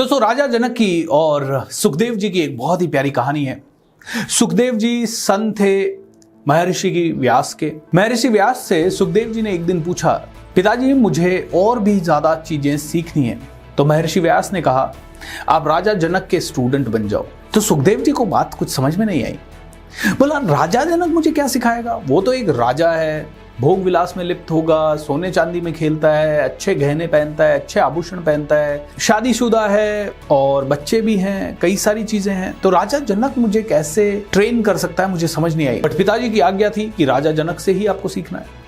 दोस्तों, राजा जनक की और सुखदेव जी की एक बहुत ही प्यारी कहानी है। सुखदेव जी सन थे महर्षि व्यास के। महर्षि व्यास से सुखदेव जी ने एक दिन पूछा, पिताजी मुझे और भी ज्यादा चीजें सीखनी है। तो महर्षि व्यास ने कहा, आप राजा जनक के स्टूडेंट बन जाओ। तो सुखदेव जी को बात कुछ समझ में नहीं आई। बोला, राजा जनक मुझे क्या सिखाएगा? वो तो एक राजा है, भोग विलास में लिप्त होगा, सोने चांदी में खेलता है, अच्छे गहने पहनता है, अच्छे आभूषण पहनता है, शादीशुदा है और बच्चे भी हैं, कई सारी चीजें हैं। तो राजा जनक मुझे कैसे ट्रेन कर सकता है, मुझे समझ नहीं आई। बट पिताजी की आज्ञा थी कि राजा जनक से ही आपको सीखना है।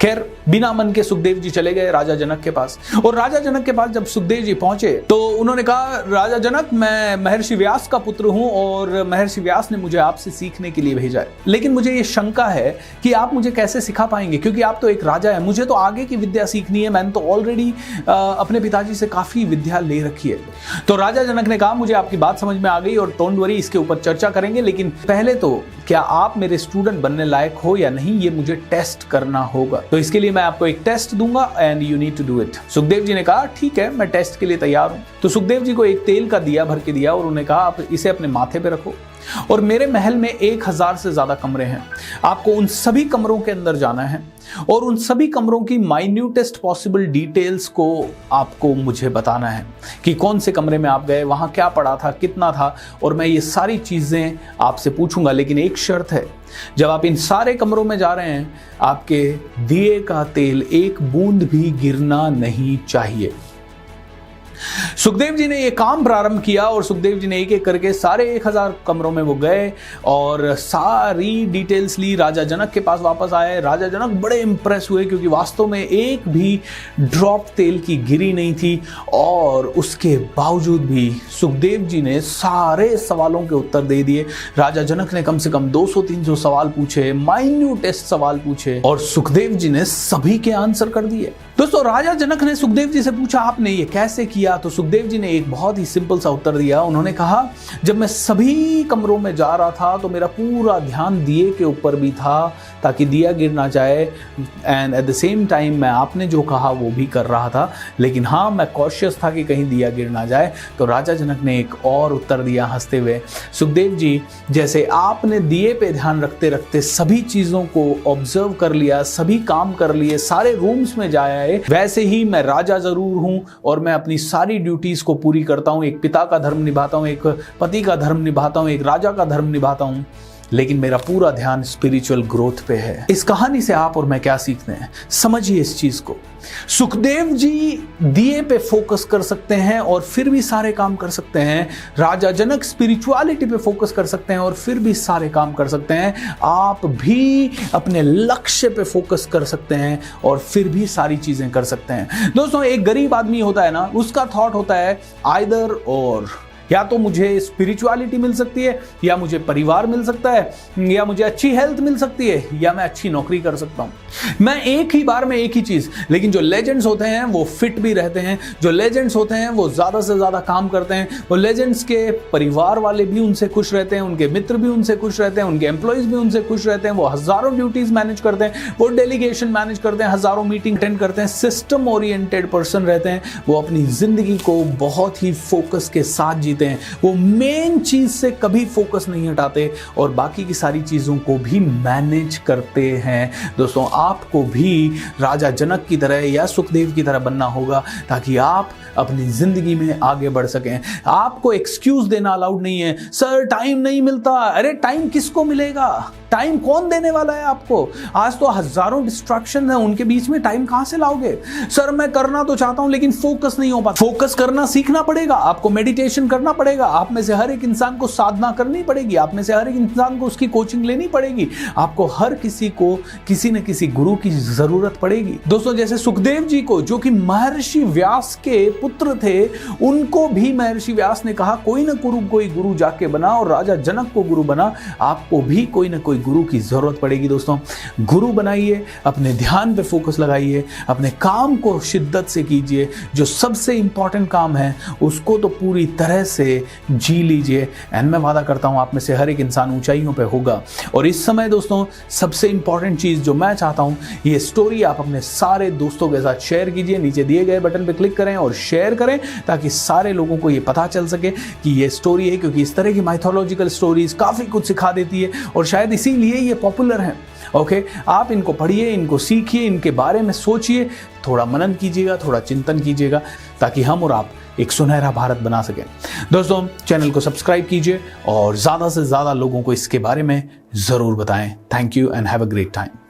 खैर, बिना मन के सुखदेव जी चले गए राजा जनक के पास। और राजा जनक के पास जब सुखदेव जी पहुंचे तो उन्होंने कहा, राजा जनक, मैं महर्षि व्यास का पुत्र हूं और महर्षि व्यास ने मुझे आपसे सीखने के लिए भेजा है। लेकिन मुझे ये शंका है कि आप मुझे कैसे सिखा पाएंगे, क्योंकि आप तो एक राजा है। मुझे तो आगे की विद्या सीखनी है, मैंने तो ऑलरेडी अपने पिताजी से काफी विद्या ले रखी है। तो राजा जनक ने कहा, मुझे आपकी बात समझ में आ गई और डोंट वरी, इसके ऊपर चर्चा करेंगे, लेकिन पहले तो क्या आप मेरे स्टूडेंट बनने लायक हो या नहीं, ये मुझे टेस्ट करना होगा। तो इसके लिए मैं आपको एक टेस्ट दूंगा and you need to do it. Sukhdev ji ने कहा, ठीक है, मैं टेस्ट के लिए तैयार हूं। तो सुखदेव जी को एक तेल का दिया भर के दिया और उन्होंने कहा, आप इसे अपने माथे पे रखो और मेरे महल में 1000 से ज्यादा कमरे हैं। आपको उन सभी कमरों के अंदर जाना है और उन सभी कमरों की माइन्यूटेस्ट पॉसिबल डिटेल्स को आपको मुझे बताना है कि कौन से कमरे में आप गए, वहां क्या पड़ा था, कितना था, और मैं ये सारी चीजें आपसे पूछूंगा। लेकिन एक शर्त है, जब आप इन सारे कमरों में जा रहे हैं, आपके दिए का तेल एक बूंद भी गिरना नहीं चाहिए। सुखदेव जी ने यह काम प्रारंभ किया और सुखदेव जी ने एक एक करके सारे 1000 कमरों में वो गए और सारी डिटेल्स ली। राजा जनक के पास वापस आए। राजा जनक बड़े इंप्रेस हुए, क्योंकि वास्तव में एक भी ड्रॉप तेल की गिरी नहीं थी। और उसके बावजूद भी सुखदेव जी ने सारे सवालों के उत्तर दे दिए। राजा जनक ने कम से कम 200-300 सवाल पूछे, माइन्यूटेस्ट सवाल पूछे, और सुखदेव जी ने सभी के आंसर कर दिए। दोस्तों, राजा जनक ने सुखदेव जी से पूछा, आपने ये कैसे किया? तो सुखदेव जी ने एक बहुत ही सिंपल सा उत्तर दिया। उन्होंने कहा, जब मैं सभी कमरों में जा रहा था तो मेरा पूरा ध्यान दिए के ऊपर भी था, ताकि दिया गिर ना जाए, and at the same time मैं आपने जो कहा वो भी कर रहा था। लेकिन हाँ, मैं कॉशियस था कि कहीं दिया गिर ना जाए। तो राजा जनक ने एक और उत्तर दिया हंसते हुए, सुखदेव जी, जैसे आपने दिए पे ध्यान रखते रखते सभी चीजों को ऑब्जर्व कर लिया, सभी काम कर लिए, सारे रूम्स में जाया, वैसे ही मैं राजा जरूर हूं और मैं अपनी सारी ड्यूटीज को पूरी करता हूं। एक पिता का धर्म निभाता हूं, एक पति का धर्म निभाता हूं, एक राजा का धर्म निभाता हूं, लेकिन मेरा पूरा ध्यान स्पिरिचुअल ग्रोथ पे है। इस कहानी से आप और मैं क्या सीखते हैं, समझिए इस चीज को। सुखदेव जी दिए पे फोकस कर सकते हैं और फिर भी सारे काम कर सकते हैं। राजा जनक स्पिरिचुअलिटी पे फोकस कर सकते हैं और फिर भी सारे काम कर सकते हैं। आप भी अपने लक्ष्य पे फोकस कर सकते हैं और फिर भी सारी चीजें कर सकते हैं। दोस्तों, एक गरीब आदमी होता है ना, उसका थॉट होता है आइदर और, या तो मुझे स्पिरिचुअलिटी मिल सकती है, या मुझे परिवार मिल सकता है, या मुझे अच्छी हेल्थ मिल सकती है, या मैं अच्छी नौकरी कर सकता हूं। मैं एक ही बार में एक ही चीज। लेकिन जो लेजेंड्स होते हैं वो फिट भी रहते हैं, जो लेजेंड्स होते हैं वो ज्यादा से ज्यादा काम करते हैं। वो लेजेंड्स के परिवार वाले भी उनसे खुश रहते हैं, उनके मित्र भी उनसे खुश रहते हैं, उनके एम्प्लॉइज भी उनसे खुश रहते हैं। वो हजारों ड्यूटीज मैनेज करते हैं, वो डेलीगेशन मैनेज करते हैं, हजारों मीटिंग अटेंड करते हैं, सिस्टम ओरिएंटेड पर्सन रहते हैं। वो अपनी जिंदगी को बहुत ही फोकस के साथ जीते हैं। वो मेन चीज से कभी फोकस नहीं हटाते और बाकी की सारी चीजों को भी मैनेज करते हैं। दोस्तों, आपको भी राजा जनक की तरह या सुखदेव की तरह बनना होगा, ताकि आप अपनी जिंदगी में आगे बढ़ सकें। आपको एक्सक्यूज देना अलाउड नहीं है, सर टाइम नहीं मिलता। अरे टाइम किसको मिलेगा? टाइम कौन देने वाला है आपको? आज तो हजारों डिस्ट्रैक्शन है, उनके बीच में टाइम कहां से लाओगे? सर मैं करना तो चाहता हूं लेकिन फोकस नहीं हो पाता। फोकस करना सीखना पड़ेगा, आपको मेडिटेशन करना पड़ेगा, आप में से हर एक इंसान को साधना करनी पड़ेगी, आप में से हर एक इंसान को उसकी कोचिंग लेनी पड़ेगी, आपको हर किसी को किसी न किसी गुरु की जरूरत पड़ेगी। दोस्तों, जैसे सुखदेव जी को, जो कि महर्षि व्यास के पुत्र थे, उनको भी महर्षि व्यास ने कहा, कोई ना कोई गुरु जाके बना, और राजा जनक को गुरु बना। आपको भी कोई ना कोई गुरु की जरूरत पड़ेगी। दोस्तों, गुरु बनाइए, अपने ध्यान पे फोकस लगाइए, अपने काम को शिद्दत से कीजिए। जो सबसे इंपॉर्टेंट काम है उसको तो पूरी तरह से जी लीजिए। एंड मैं वादा करता हूँ आप में से हर एक इंसान ऊंचाइयों पे होगा। और इस समय दोस्तों सबसे इंपॉर्टेंट चीज़ जो मैं चाहता हूँ, ये स्टोरी आप अपने सारे दोस्तों के साथ शेयर कीजिए। नीचे दिए गए बटन पे क्लिक करें और शेयर करें ताकि सारे लोगों को ये पता चल सके कि ये स्टोरी है, क्योंकि इस तरह की माइथोलॉजिकल स्टोरीज काफ़ी कुछ सिखा देती है और शायद इसीलिए ये पॉपुलर है। ओके, आप इनको पढ़िए, इनको सीखिए, इनके बारे में सोचिए, थोड़ा मनन कीजिएगा, थोड़ा चिंतन कीजिएगा ताकि हम और आप एक सुनहरा भारत बना सकें। दोस्तों चैनल को सब्सक्राइब कीजिए और ज़्यादा से ज़्यादा लोगों को इसके बारे में ज़रूर बताएं। Thank you and have a great time.